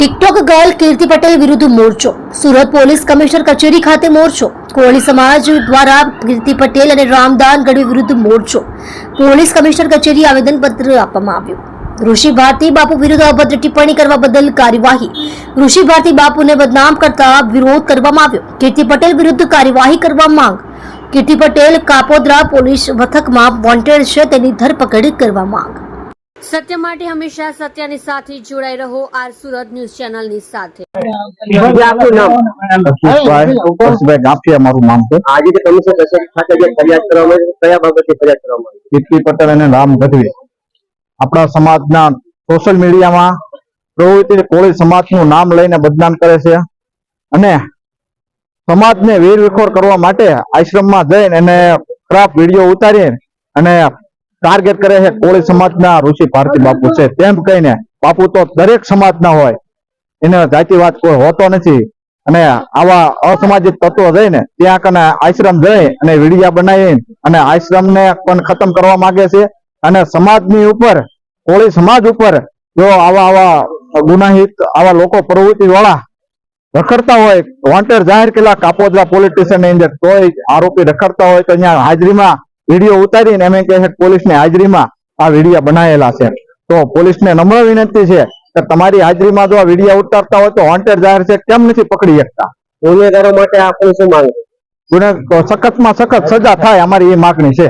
TikTok girl કીર્તિ પટેલ વિરુદ્ધ મોરચો. Surat police commissioner કચેરી ખાતે મોરચો. કોળી સમાજ દ્વારા કીર્તિ પટેલ અને રામદાન ગઢવી વિરુદ્ધ મોરચો. પોલીસ કમિશનર કચેરી આવેદનપત્ર આપવામાં આવ્યું. ઋષિ ભારતી બાપુ વિરુદ્ધ અભદ્ર ટિપ્પણી કરવા બદલ કાર્યવાહી. ઋષિ ભારતી બાપુને બદનામ કરતા વિરોધ કરવામાં આવ્યો. કીર્તિ પટેલ વિરુદ્ધ કાર્યવાહી કરવા માંગ. કીર્તિ પટેલ કાપોદ્રા પોલીસ મથકમાં વોન્ટેડ છે, તેની ધરપકડ કરવા માંગ. સત્ય માટે હંમેશા સત્યની સાથે જોડાઈ રહો. આર સુરત ન્યૂઝ ચેનલની સાથે. આજે જે કમિશનર કચેરી ખાતે જે ફરિયાદ કરવામાં આવી, કયા બાબતે ફરિયાદ કરવામાં આવી? કીર્તિ પટેલ અને રામ ગઢવી આપણા સમાજના સોશિયલ મીડિયામાં પ્રવૃત્તિ કોળી સમાજનું નામ લઈને બદનામ કરે છે અને સમાજને વેરવિખોર કરવા માટે આશ્રમમાં જઈને એને ખરાબ વિડીયો ઉતારી અને ટાર્ગેટ કરે છે. કોળી સમાજના ઋષિ ભારતી બાપુ છે તેમ કહીને, બાપુ તો દરેક સમાજના હોય, એને જાતિવાદ કોઈ હોતો નથી. અને આવા અસામાજિક તત્વો જઈને ત્યાં કને આશ્રમ જઈ અને વિડીયા બનાવી અને આશ્રમને પણ ખતમ કરવા માંગે છે. અને સમાજની ઉપર, કોળી સમાજ ઉપર જો આવા ગુનાહિત આવા લોકો પ્રવૃત્તિ વાળા રખડતા હોય, વોન્ટેડ જાહેર કરેલા કાપોદ્રા પોલીસ સ્ટેશનની અંદર, તોય આરોપી રખડતા હોય તો અહીંયા હાજરીમાં વિડીયો ઉતારીને એમ કહે છે પોલીસની હાજરીમાં આ વિડીયા બનાવેલા છે. તો પોલીસને નમ્ર વિનંતી છે કે તમારી હાજરીમાં જો આ વિડીયા ઉતારતા હોય તો વોન્ટેડ જાહેર છે કેમ નથી પકડી શકતા? ગુનેગારો માટે આપણે શું માંગ? સખતમાં સખત સજા થાય, અમારી એ માગણી છે.